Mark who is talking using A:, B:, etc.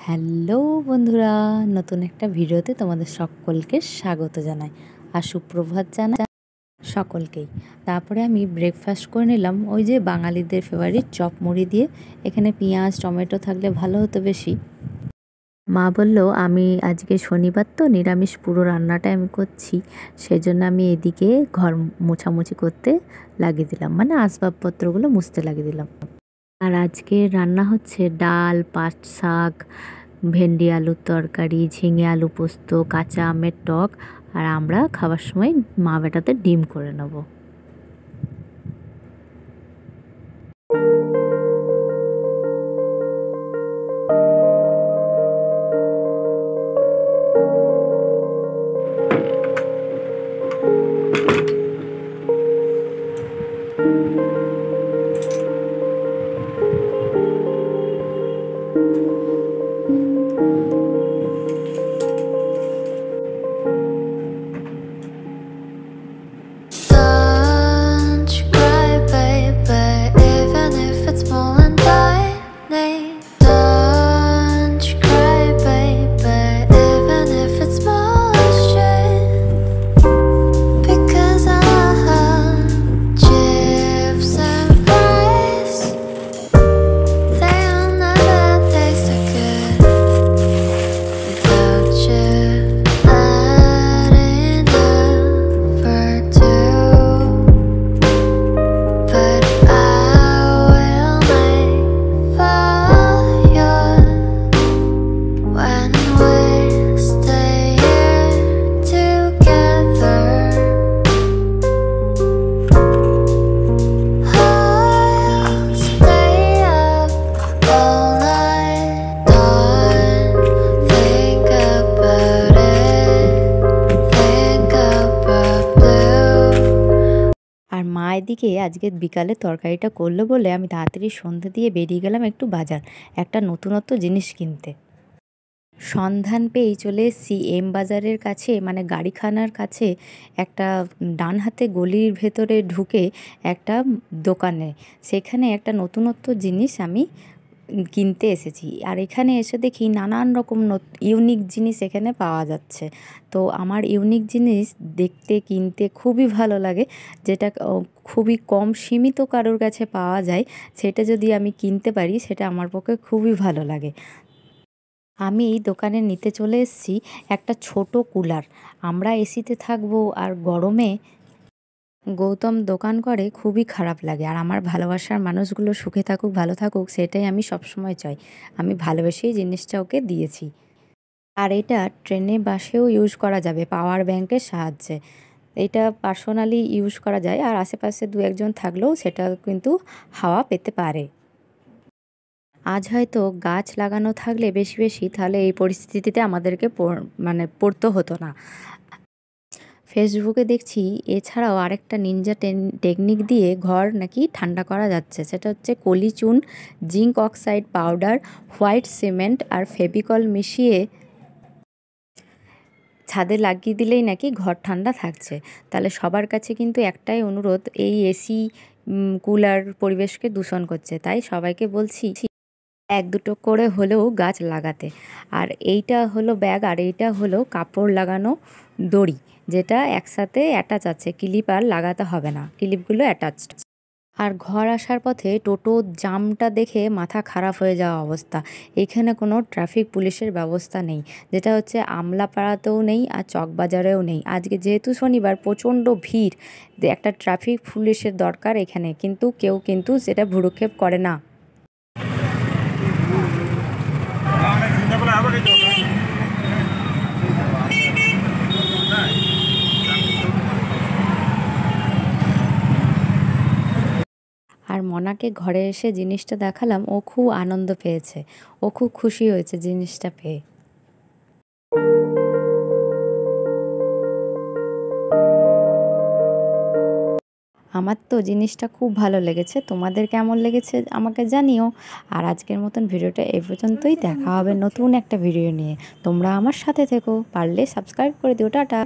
A: Hello বন্ধুরা, নতুন একটা ভিডিওতে তোমাদের সকলকে স্বাগত জানাই আর সুপ্রভাত জানাই সকলকেই। তারপরে আমি ব্রেকফাস্ট করে নিলাম ওই যে বাঙালিদের ফেভারিট চপ মুড়ি দিয়ে। এখানে পেঁয়াজ টমেটো থাকলে ভালো হতো বেশি। মা বলল আমি আজকে শনিবার তো নিরামিষ পুরো রান্নাটা আমি করছি, সেই জন্য আমি এদিকে ঘর মোছামুছি করতে লাগিয়ে দিলাম, মানে আসবাবপত্রগুলো মুছতে লাগিয়ে দিলাম। আর আজকে রান্না হচ্ছে ডাল, পাট শাক, ভেন্ডি আলুর তরকারি, ঝিঙে আলু পোস্ত, কাঁচা আমের টক, আর আমরা খাবার সময় মা বেটাতে ডিম করে নেব। আর মা এদিকে আজকে বিকালে তরকারিটা করলো বলে আমি তাড়াতাড়ি সন্ধ্যে দিয়ে বেরিয়ে গেলাম একটু বাজার, একটা নতুনত্ব জিনিস কিনতে। সন্ধান পেয়েই চলে এসেছি এম বাজারের কাছে, মানে গাড়িখানার কাছে একটা ডান হাতে গলির ভেতরে ঢুকে একটা দোকানে। সেখানে একটা নতুনত্ব জিনিস আমি কিনতে এসেছি। আর এখানে এসে দেখি নানান রকম ইউনিক জিনিস এখানে পাওয়া যাচ্ছে। তো আমার ইউনিক জিনিস দেখতে কিনতে খুবই ভালো লাগে, যেটা খুবই কম সীমিত কারোর কাছে পাওয়া যায়, সেটা যদি আমি কিনতে পারি সেটা আমার পক্ষে খুবই ভালো লাগে। আমি এই দোকানে নিতে চলে এসেছি একটা ছোট কুলার। আমরা এসিতে থাকবো আর গরমে গৌতম দোকান করে খুবই খারাপ লাগে। আর আমার ভালোবাসার মানুষগুলো সুখে থাকুক ভালো থাকুক সেটাই আমি সবসময় চাই। আমি ভালোবেসেই জিনিসটা ওকে দিয়েছি। আর এটা ট্রেনে বাসেও ইউজ করা যাবে পাওয়ার ব্যাংকের সাহায্যে। এটা পার্সোনালি ইউজ করা যায়, আর আশেপাশে দু একজন থাকলেও সেটা কিন্তু হাওয়া পেতে পারে। আজ হয়তো গাছ লাগানো থাকলে বেশি বেশি তাহলে এই পরিস্থিতিতে আমাদেরকে পড়তে হতো না। ফেসবুকে দেখছি এছাড়াও আরেকটা নিনজা টেকনিক দিয়ে ঘর নাকি ঠান্ডা করা যাচ্ছে। সেটা হচ্ছে কলি চুন, zinc oxide powder, white cement আর ফেভিকল মিশিয়ে ছাদে লাগিয়ে দিলেই নাকি ঘর ঠান্ডা থাকছে। তাহলে সবার কাছে কিন্তু একটাই অনুরোধ, এই এসি কুলার পরিবেশকে দূষণ করছে, তাই সবাইকে বলছি এক দুটো করে হলেও গাছ লাগাতে। আর এইটা হলো ব্যাগ, আর এইটা হলো কাপড় লাগানো দড়ি, যেটা একসাথে অ্যাটাচ আছে, ক্লিপ আর লাগাতে হবে না, ক্লিপগুলো অ্যাটাচড। আর ঘর আসার পথে টোটো জামটা দেখে মাথা খারাপ হয়ে যাওয়া অবস্থা। এখানে কোনো ট্রাফিক পুলিশের ব্যবস্থা নেই, যেটা হচ্ছে আমলাপাড়াতেও নেই আর চকবাজারেও নেই। আজকে যেহেতু শনিবার প্রচণ্ড ভিড়, একটা ট্রাফিক পুলিশের দরকার এখানে, কিন্তু কেউ কিন্তু সেটা ভ্রুক্ষেপ করে না। আর মনাকে ঘরে এসে জিনিসটা দেখালাম, ও খুব আনন্দ পেয়েছে, ও খুব খুশি হয়েছে জিনিসটা পেয়ে। আমার তো জিনিসটা খুব ভালো লেগেছে, তোমাদের কেমন লেগেছে আমাকে জানিও। আর আজকের মতন ভিডিওটা এই পর্যন্তই, দেখা হবে নতুন একটা ভিডিও নিয়ে। তোমরা আমার সাথে থেকো, পারলে সাবস্ক্রাইব করে দিও। টাটা।